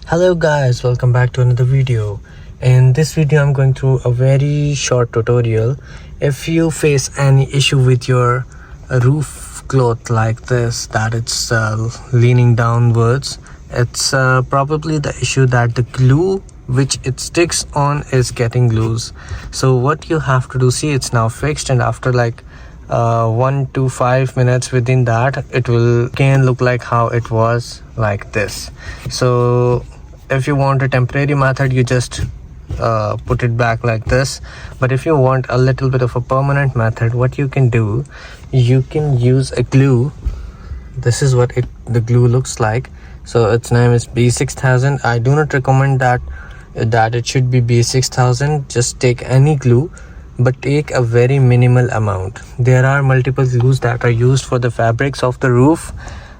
Hello guys, welcome back to another video. In this video I'm going through a very short tutorial. If you face any issue with your roof cloth like this, that it's leaning downwards, it's probably the issue that the glue which it sticks on is getting loose. So what you have to do, see, it's now fixed, and after like 1 to 5 minutes within that, it will again look like how it was, like this. So if you want a temporary method, you just put it back like this. But if you want a little bit of a permanent method, what you can do, you can use a glue. This is what the glue looks like. So its name is B6000. I do not recommend that it should be B6000. Just take any glue, but take a very minimal amount. There are multiple glues that are used for the fabrics of the roof,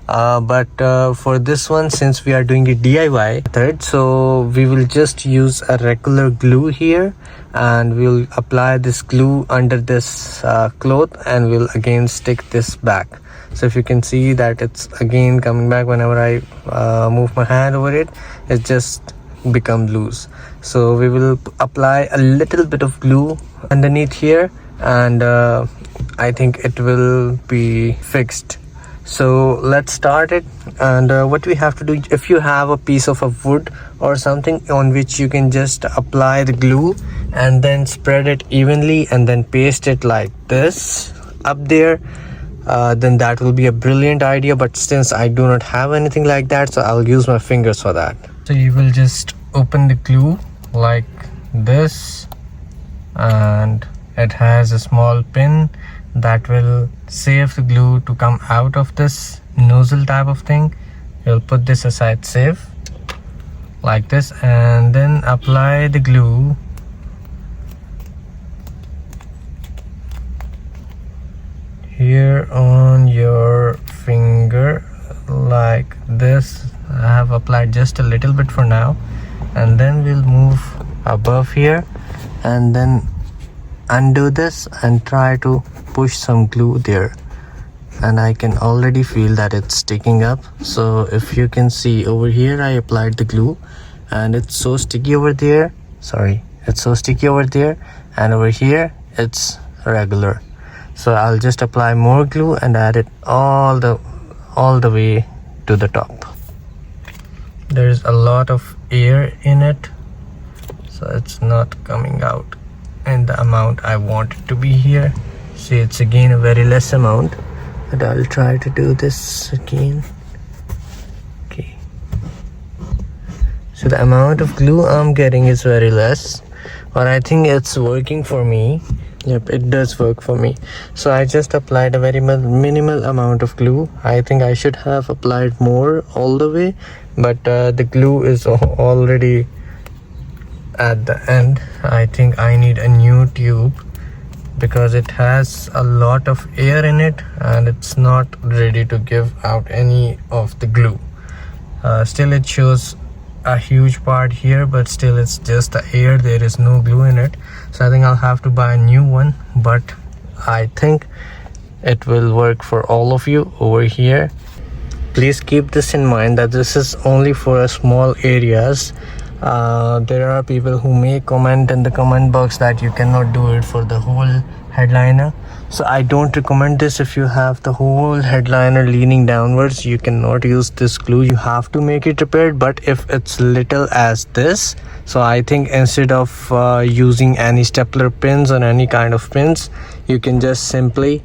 but for this one, since we are doing a DIY method, so we will just use a regular glue here, and we'll apply this glue under this cloth, and we'll again stick this back. So if you can see that it's again coming back whenever I move my hand over it, it just become loose. So we will apply a little bit of glue underneath here, and I think it will be fixed. So let's start it. And what we have to do, if you have a piece of a wood or something on which you can just apply the glue and then spread it evenly and then paste it like this up there, then that will be a brilliant idea. But since I do not have anything like that, so I'll use my fingers for that. So you will just open the glue like this, and it has a small pin that will save the glue to come out of this nozzle type of thing. You'll put this aside safe like this, and then apply the glue here on your finger like this. I have applied just a little bit for now, and then we'll move above here and then undo this and try to push some glue there. And I can already feel that it's sticking up. So if you can see over here, I applied the glue and it's so sticky over there. It's so sticky over there, and over here it's regular. So I'll just apply more glue and add it all the way to the top. There's a lot of air in it, so it's not coming out in the amount I want it to be here. See, it's again a very less amount, but I'll try to do this again. Okay, so the amount of glue I'm getting is very less, but I think it's working for me. Yep, it does work for me. So I just applied a very minimal amount of glue. I think I should have applied more all the way, but the glue is already at the end. I think I need a new tube because it has a lot of air in it and it's not ready to give out any of the glue. Still it shows a huge part here, but still it's just the air, there is no glue in it. So I think I'll have to buy a new one, but I think it will work for all of you over here. Please keep this in mind that this is only for a small areas. There are people who may comment in the comment box that you cannot do it for the whole headliner. So I don't recommend this. If you have the whole headliner leaning downwards, you cannot use this glue. You have to make it repaired. But if it's little as this, so I think instead of using any stapler pins or any kind of pins, you can just simply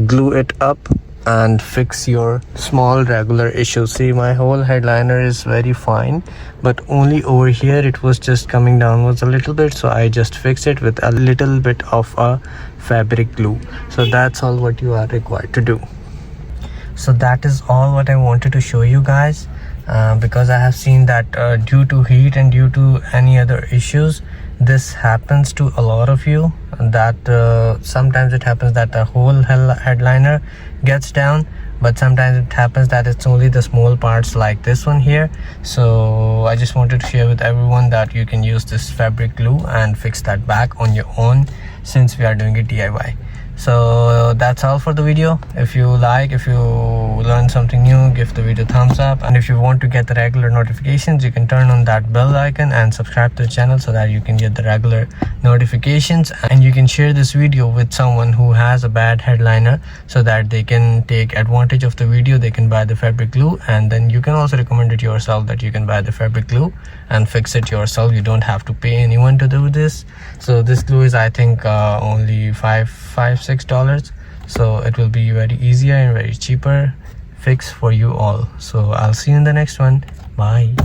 glue it up and fix your small regular issues. See, my whole headliner is very fine, but only over here it was just coming downwards a little bit, so I just fixed it with a little bit of a fabric glue. So that's all what you are required to do. So that is all what I wanted to show you guys, because I have seen that due to heat and due to any other issues, this happens to a lot of you, that sometimes it happens that the whole headliner gets down, but sometimes it happens that it's only the small parts like this one here. So I just wanted to share with everyone that you can use this fabric glue and fix that back on your own, since we are doing a DIY. So that's all for the video. If you learned something new, give the video thumbs up, and if you want to get the regular notifications, you can turn on that bell icon and subscribe to the channel so that you can get the regular notifications. And you can share this video with someone who has a bad headliner so that they can take advantage of the video. They can buy the fabric glue, and then you can also recommend it yourself that you can buy the fabric glue and fix it yourself. You don't have to pay anyone to do this. So this glue is, I think, only $5-6, so it will be very easier and very cheaper fix for you all. So I'll see you in the next one. Bye.